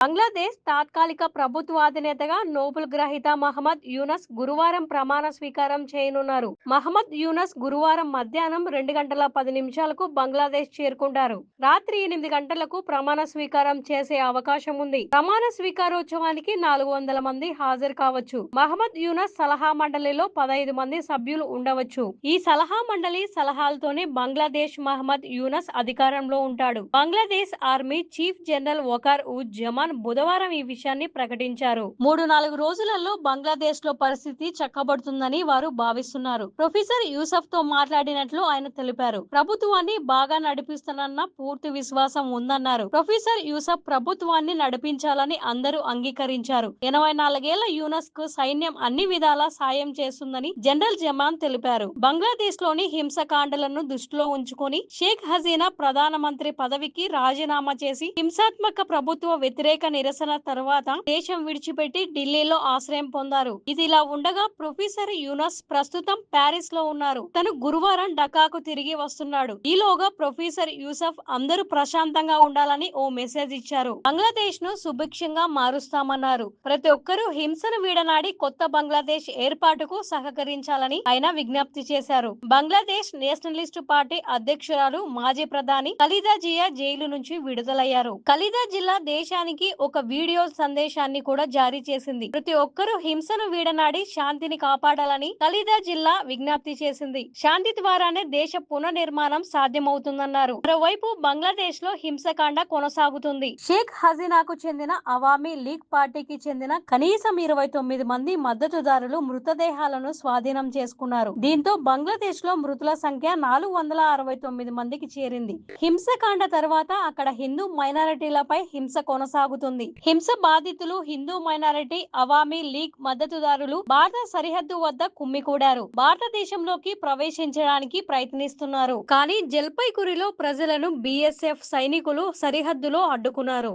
బంగ్లాదేశ్ తాత్కాలిక ప్రభుత్వాధినేతగా నోబెల్ గ్రహీత మహమ్మద్ యూనస్ గురువారం ప్రమాణ స్వీకారం చేయనున్నారు. మహమ్మద్ యూనస్ గురువారం మధ్యాహ్నం 2:10 బంగ్లాదేశ్ చేరుకుంటారు. రాత్రి 8 గంటలకు ప్రమాణ స్వీకారం చేసే అవకాశం ఉంది. ప్రమాణ స్వీకారోత్సవానికి 400 మంది హాజరు కావచ్చు. మహమ్మద్ యూనస్ సలహా మండలిలో 15 మంది సభ్యులు ఉండవచ్చు. ఈ సలహా మండలి సలహాలతోనే బంగ్లాదేశ్ మహమ్మద్ యూనస్ అధికారంలో ఉంటాడు. Bangladesh army chief general Waqar Uz Zaman బుధవారం ఈ విషయాన్ని ప్రకటించారు. 3-4 రోజులలో బంగ్లాదేశ్ లో పరిస్థితి చక్కబడుతుందని వారు భావిస్తున్నారు. ప్రొఫెసర్ యూసఫ్ తో మాట్లాడినట్లు ఆయన తెలిపారు. ప్రభుత్వాన్ని బాగా నడిపిస్తానన్న పూర్తి విశ్వాసం ఉందన్నారు. ప్రొఫెసర్ యూసఫ్ ప్రభుత్వాన్ని నడిపించాలని అందరూ అంగీకరించారు. 84 ఏళ్ల యూనస్ కు సైన్యం అన్ని విధాలా సాయం చేస్తుందని జనరల్ జమాన్ తెలిపారు. బంగ్లాదేశ్ లోని హింసకాండలను దృష్టిలో ఉంచుకొని షేక్ హసీనా ప్రధానమంత్రి పదవికి రాజీనామా చేసి హింసాత్మక ప్రభుత్వ వ్యతిరేక నిరసన తర్వాత దేశం విడిచిపెట్టి ఢిల్లీలో ఆశ్రయం పొందారు. ఇదిలా ఉండగా ప్రొఫెసర్ యూనస్ ప్రస్తుతం ప్యారిస్ లో ఉన్నారు. తను గురువారం ఢకాకు తిరిగి వస్తున్నాడు. ఈలోగా ప్రొఫెసర్ యూసఫ్ అందరూ ప్రశాంతంగా ఉండాలని ఓ మెసేజ్ ఇచ్చారు. బంగ్లాదేశ్ ను సుభిక్షంగా మారుస్తామన్నారు. ప్రతి ఒక్కరూ హింసను వీడనాడి కొత్త బంగ్లాదేశ్ ఏర్పాటుకు సహకరించాలని ఆయన విజ్ఞప్తి చేశారు. బంగ్లాదేశ్ నేషనలిస్టు పార్టీ అధ్యక్షురాలు మాజీ ప్రధాని ఖలీదా జియా జైలు నుంచి విడుదలయ్యారు. ఖలీదా జిల్లా దేశానికి ఒక వీడియో సందేశాన్ని కూడా జారీ చేసింది. ప్రతి ఒక్కరూ హింసను వీడనాడి శాంతిని కాపాడాలని ఖలీదా జిల్లా విజ్ఞప్తి చేసింది. శాంతి ద్వారానే దేశ పునర్నిర్మాణం సాధ్యమవుతుందన్నారు. మరోవైపు బంగ్లాదేశ్ లో హింసకాండ కొనసాగుతుంది. షేక్ హసీనాకు చెందిన అవామీ లీగ్ పార్టీకి చెందిన కనీసం 29 మంది మద్దతుదారులు మృతదేహాలను స్వాధీనం చేసుకున్నారు. దీంతో బంగ్లాదేశ్ లో మృతుల సంఖ్య 469 మందికి చేరింది. హింసకాండ తర్వాత అక్కడ హిందూ మైనారిటీలపై హింస కొనసాగుతుంది. హింస బాధితులు హిందూ మైనారిటీ అవామీ లీగ్ మద్దతుదారులు భారత సరిహద్దు వద్ద కుమ్మికూడారు. భారతదేశంలోకి ప్రవేశించడానికి ప్రయత్నిస్తున్నారు. కానీ జల్పైగురిలో ప్రజలను బీఎస్ఎఫ్ సైనికులు సరిహద్దులో అడ్డుకున్నారు.